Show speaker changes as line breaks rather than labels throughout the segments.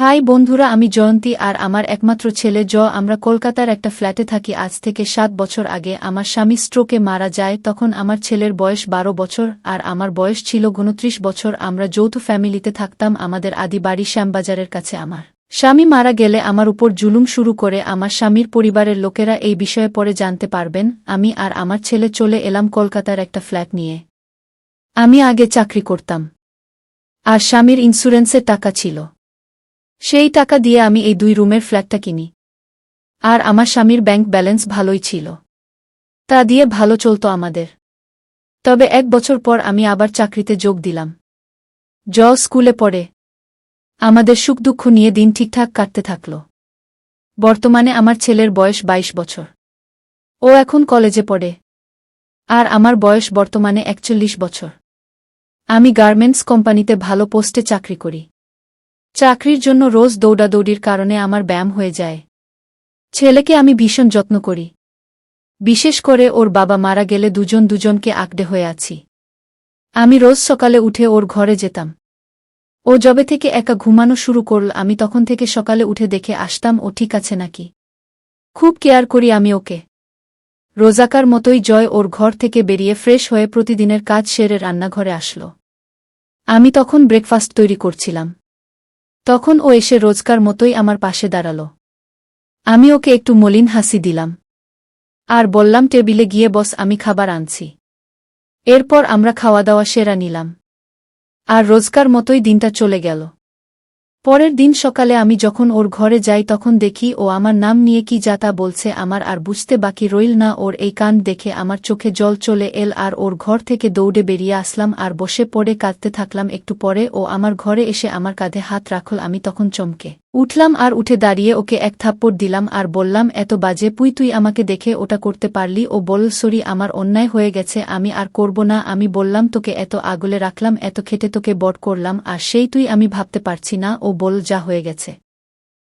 High বন্ধুরা, আমি জয়ন্তী আর আমার একমাত্র ছেলে আমরা কলকাতার একটা ফ্ল্যাটে থাকি। আজ থেকে 7 বছর আগে আমার স্বামী স্ট্রোকে মারা যায়। তখন আমার ছেলের বয়স 12 বছর আর আমার বয়স ছিল 29 বছর। আমরা যৌথ ফ্যামিলিতে থাকতাম আমাদের আদি বাড়ি শ্যামবাজারের কাছে। আমার স্বামী মারা গেলে আমার উপর জুলুম শুরু করে আমার স্বামীর পরিবারের লোকেরা। এই বিষয়ে পরে জানতে পারবেন। আমি আর আমার ছেলে চলে এলাম কলকাতার একটা ফ্ল্যাট নিয়ে। আমি আগে চাকরি করতাম আর স্বামীর ইন্স্যুরেন্সের টাকা ছিল। সেই টাকা দিয়ে আমি এই 2 রুমের ফ্ল্যাটটা কিনি। আর আমার স্বামীর ব্যাংক ব্যালেন্স ভালোই ছিল, তা দিয়ে ভালো চলত আমাদের। তবে 1 বছর পর আমি আবার চাকরিতে যোগ দিলাম। স্কুলে পড়ে। আমাদের সুখ দুঃখ নিয়ে দিন ঠিকঠাক কাটতে থাকল। বর্তমানে আমার ছেলের বয়স 22 বছর। ও এখন কলেজে পড়ে। আর আমার বয়স বর্তমানে 41 বছর। আমি গার্মেন্টস কোম্পানিতে ভালো পোস্টে চাকরি করি। চাকরির জন্য রোজ দৌড়াদৌড়ির কারণে আমার ব্যায়াম হয়ে যায়। ছেলেকে আমি ভীষণ যত্ন করি। বিশেষ করে ওর বাবা মারা গেলে দুজনকে আঁকড়ে হয়ে আছি। আমি রোজ সকালে উঠে ওর ঘরে যেতাম। ও যবে থেকে একা ঘুমানো শুরু করল, আমি তখন থেকে সকালে উঠে দেখে আসতাম ও ঠিক আছে নাকি। খুব কেয়ার করি আমি ওকে। রোজাকার মতোই ওর ঘর থেকে বেরিয়ে ফ্রেশ হয়ে প্রতিদিনের কাজ সেরে রান্নাঘরে আসল। আমি তখন ব্রেকফাস্ট তৈরি করছিলাম। তখন ও এসে রোজকার মতোই আমার পাশে দাঁড়াল। আমি ওকে একটু মলিন হাসি দিলাম আর বললাম, টেবিলে গিয়ে বস, আমি খাবার আনছি। এরপর আমরা খাওয়া দাওয়া সেরা নিলাম। আর রোজকার মতোই দিনটা চলে গেল। পরের দিন সকালে আমি যখন ওর ঘরে যাই তখন দেখি ও আমার নাম নিয়ে কি যা তা বলছে। আমার আর বুঝতে বাকি রইল না। ওর এই কাণ্ড দেখে আমার চোখে জল চলে এল আর ওর ঘর থেকে দৌড়ে বেরিয়ে আসলাম আর বসে পড়ে কাঁদতে থাকলাম। একটু পরে ও আমার ঘরে এসে আমার কাঁধে হাত রাখল। আমি তখন চমকে উঠলাম আর উঠে দাঁড়িয়ে ওকে এক থাপ্পড় দিলাম আর বললাম, এত বাজে তুই আমাকে দেখে ওটা করতে পারলি? ও বলল, সরি, আমার অন্যায় হয়ে গেছে, আমি আর করব না। আমি বললাম, তোকে এত আগলে রাখলাম, এত খেটে তোকে বড় করলাম, আর সেই তুই? আমি ভাবতে পারছি না। ও বল, যা হয়ে গেছে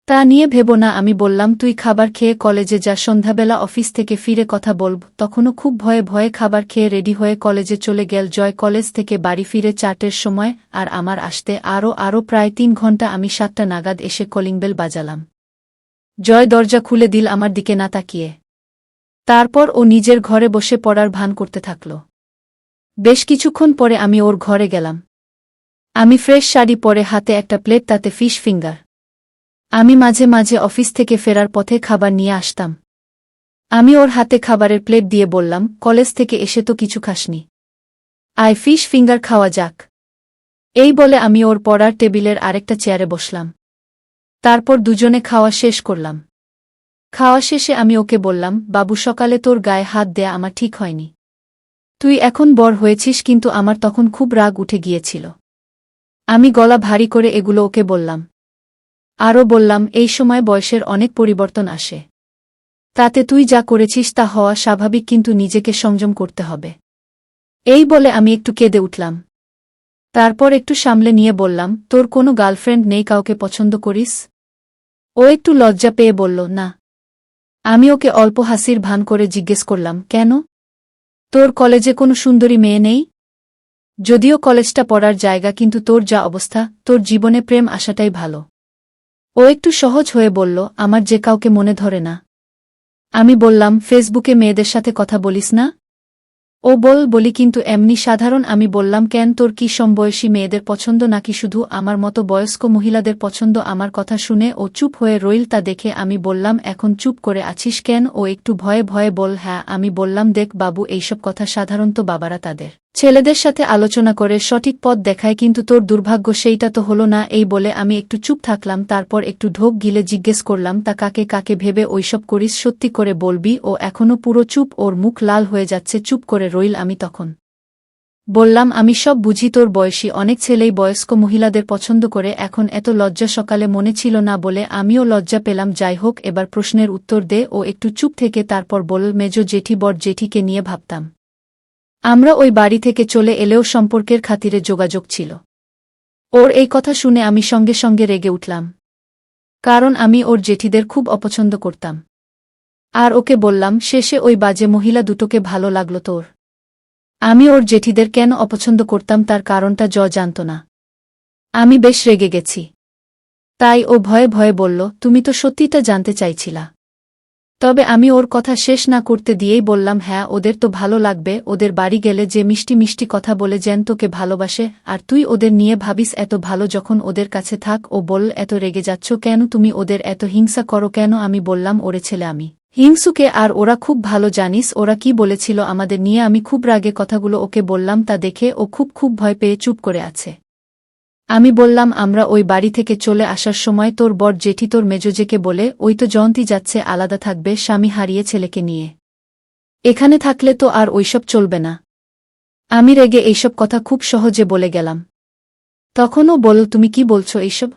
তা নিয়ে ভেবো না। আমি বললাম, তুই খাবার খেয়ে কলেজে যা, সন্ধ্যাবেলা অফিস থেকে ফিরে কথা বলব। তখনও খুব ভয়ে ভয়ে খাবার খেয়ে রেডি হয়ে কলেজে চলে গেল। কলেজ থেকে বাড়ি ফিরে 4টের সময় আর আমার আসতে আরও প্রায় 3 ঘণ্টা। আমি 7টা নাগাদ এসে কলিং বেল বাজালাম। দরজা খুলে দিল আমার দিকে না তাকিয়ে। তারপর ও নিজের ঘরে বসে পড়ার ভান করতে থাকল। বেশ কিছুক্ষণ পরে আমি ওর ঘরে গেলাম। আমি ফ্রেশ শাড়ি পরে, হাতে একটা প্লেট, তাতে ফিশ ফিঙ্গার। আমি মাঝে মাঝে অফিস থেকে ফেরার পথে খাবার নিয়ে আসতাম। আমি ওর হাতে খাবারের প্লেট দিয়ে বললাম, কলেজ থেকে এসে তো কিছু খাসনি, আয় ফিশ ফিঙ্গার খাওয়া যাক। এই বলে আমি ওর পড়ার টেবিলের আরেকটা চেয়ারে বসলাম। তারপর দুজনে খাওয়া শেষ করলাম। খাওয়া শেষে আমি ওকে বললাম, বাবু, সকালে তোর গায়ে হাত দেয়া আমার ঠিক হয়নি। তুই এখন বড় হয়েছিস। কিন্তু আমার তখন খুব রাগ উঠে গিয়েছিল। আমি গলা ভারী করে এগুলো ওকে বললাম। আরও বললাম, এই সময় বয়সের অনেক পরিবর্তন আসে। তাতে তুই যা করেছিস তা হওয়া স্বাভাবিক, কিন্তু নিজেকে সংযম করতে হবে। এই বলে আমি একটু কেঁদে উঠলাম। তারপর একটু সামলে নিয়ে বললাম, তোর কোনো গার্লফ্রেন্ড নেই? কাউকে পছন্দ করিস? ও একটু লজ্জা পেয়ে বলল, না। আমি ওকে অল্প হাসির ভান করে জিজ্ঞেস করলাম, কেন? তোর কলেজে কোনো সুন্দরী মেয়ে নেই? যদিও কলেজটা পড়ার জায়গা, কিন্তু তোর যা অবস্থা, তোর জীবনে প্রেম আসাটাই ভালো। ও একটু সহজ হয়ে বলল, আমার যে কাউকে মনে ধরে না। আমি বললাম, ফেসবুকে মেয়েদের সাথে কথা বলিস না? ও বলি, কিন্তু এমনি সাধারণ। আমি বললাম, কেন, তোর কি সমবয়সী মেয়েদের পছন্দ নাকি শুধু আমার মতো বয়স্ক মহিলাদের পছন্দ? আমার কথা শুনে ও চুপ হয়ে রইল। তা দেখে আমি বললাম, এখন চুপ করে আছিস কেন? ও একটু ভয়ে ভয়ে বল, হ্যাঁ। আমি বললাম, দেখ বাবু, এইসব কথা সাধারণত বাবারা তাদের ছেলেদের সাথে আলোচনা করে সঠিক পথ দেখায়, কিন্তু তোর দুর্ভাগ্য সেইটা তো হলো না। এই বলে আমি একটু চুপ থাকলাম। তারপর একটু ঢোক গিলে জিজ্ঞেস করলাম, তা কাকে ভেবে ওইসব করিস? সত্যি করে বলবি? ও এখনও পুরো চুপ, ওর মুখ লাল হয়ে যাচ্ছে। চুপ করে রইল। আমি তখন বললাম, আমি সব বুঝি, তোর বয়সী অনেক ছেলেই বয়স্ক মহিলাদের পছন্দ করে। এখন এত লজ্জা সকালে মনে ছিল না বলে আমিও লজ্জা পেলাম। যাই হোক, এবার প্রশ্নের উত্তর দে। ও একটু চুপ থেকে তারপর বলল, মেজো জেঠি বড় জেঠিকে নিয়ে ভাবতাম। আমরা ওই বাড়ি থেকে চলে এলেও সম্পর্কের খাতিরে যোগাযোগ ছিল। ওর এই কথা শুনে আমি সঙ্গে সঙ্গে রেগে উঠলাম, কারণ আমি ওর জেঠিদের খুব অপছন্দ করতাম। আর ওকে বললাম, শেষে ওই বাজে মহিলা দুটোকে ভালো লাগলো তোর? আমি ওর জেঠিদের কেন অপছন্দ করতাম তার কারণটা জানত না। আমি বেশ রেগে গেছি। তাই ও ভয়ে ভয়ে বলল, তুমি তো সত্যিটা জানতে চাইছিলা। তবে আমি ওর কথা শেষ না করতে দিয়েই বললাম, হ্যাঁ, ওদের তো ভালো লাগবে, ওদের বাড়ি গেলে যে মিষ্টি মিষ্টি কথা বলে যেন তোকে ভালোবাসে, আর তুই ওদের নিয়ে ভাবিস এত ভালো যখন ওদের কাছে থাক। ও বলল, এত রেগে যাচ্ছ কেন তুমি, ওদের এত হিংসা করো কেন? আমি বললাম, ওরে ছেলে আমি হিংসুকে, আর ওরা খুব ভালো, জানিস ওরা কি বলেছিল আমাদের নিয়ে? আমি খুব রাগে কথাগুলো ওকে বললাম, তা দেখে ও খুব ভয় পেয়ে চুপ করে আছে। আমি বললাম, আমরা ওই বাড়ি থেকে চলে আসার সময় তোর বর জেঠি তোর মেজোজেকে বলে, ওই তো জয়ন্তী যাচ্ছে, আলাদা থাকবে স্বামী হারিয়ে ছেলেকে নিয়ে, এখানে থাকলে তো আর ওইসব চলবে না। আমি রেগে এইসব কথা খুব সহজে বলে গেলাম। তখনও বলল, তুমি কি বলছো এইসব?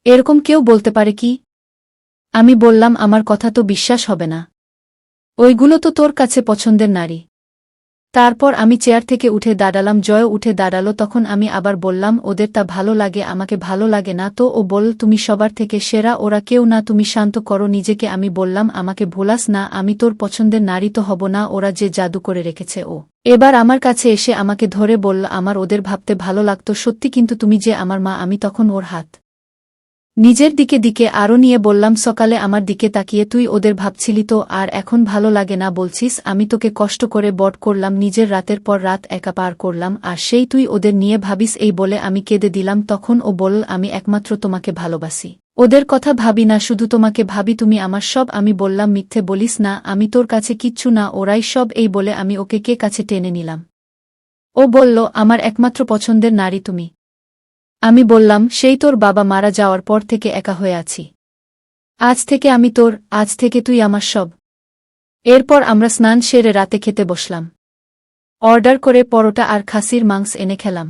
এরকম কেউ বলতে পারে কি? আমি বললাম, আমার কথা তো বিশ্বাস হবে না, ওইগুলো তো তোর কাছে পছন্দের নারী। তারপর আমি চেয়ার থেকে উঠে দাঁড়ালাম, জয় উঠে দাঁড়ালো। তখন আমি আবার বললাম, ওদের তা ভালো লাগে, আমাকে ভালো লাগে না তো? ও বলল, তুমি সবার থেকে সেরা, ওরা কেউ না, তুমি শান্ত করো নিজেকে। আমি বললাম, আমাকে ভোলাস না, আমি তোর পছন্দের নারী তো হব না? ওরা যে জাদু করে রেখেছে। ও এবার আমার কাছে এসে আমাকে ধরে বলল, আমার ওদের ভাবতে ভালো লাগতো সত্যি, কিন্তু তুমি যে আমার মা। আমি তখন ওর হাত নিজের দিকে আরও নিয়ে বললাম, সকালে আমার দিকে তাকিয়ে তুই ওদের ভাবছিলি তো, আর এখন ভালো লাগে না বলছিস? আমি তোকে কষ্ট করে বড় করলাম, নিজের রাতের পর রাত একা পার করলাম, আর সেই তুই ওদের নিয়ে ভাবিস? এই বলে আমি কেঁদে দিলাম। তখন ও বলল, আমি একমাত্র তোমাকে ভালোবাসি, ওদের কথা ভাবি না, শুধু তোমাকে ভাবি, তুমি আমার সব। আমি বললাম, মিথ্যে বলিস না, আমি তোর কাছে কিচ্ছু না, ওরাই সব। এই বলে আমি ওকে কাছে টেনে নিলাম। ও বলল, আমার একমাত্র পছন্দের নারী তুমি। আমি বললাম, সেই তোর বাবা মারা যাওয়ার পর থেকে একা হয়ে আছি, আজ থেকে আমি তোর, আজ থেকে তুই আমার সব। এরপর আমরা স্নান সেরে রাতে খেতে বসলাম। অর্ডার করে পরোটা আর খাসির মাংস এনে খেলাম।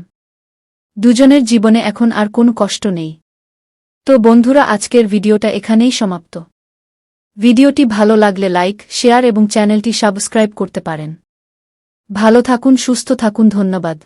দুজনের জীবনে এখন আর কোনো কষ্ট নেই। তো বন্ধুরা, আজকের ভিডিওটা এখানেই সমাপ্ত। ভিডিওটি ভালো লাগলে লাইক, শেয়ার এবং চ্যানেলটি সাবস্ক্রাইব করতে পারেন। ভালো থাকুন, সুস্থ থাকুন, ধন্যবাদ।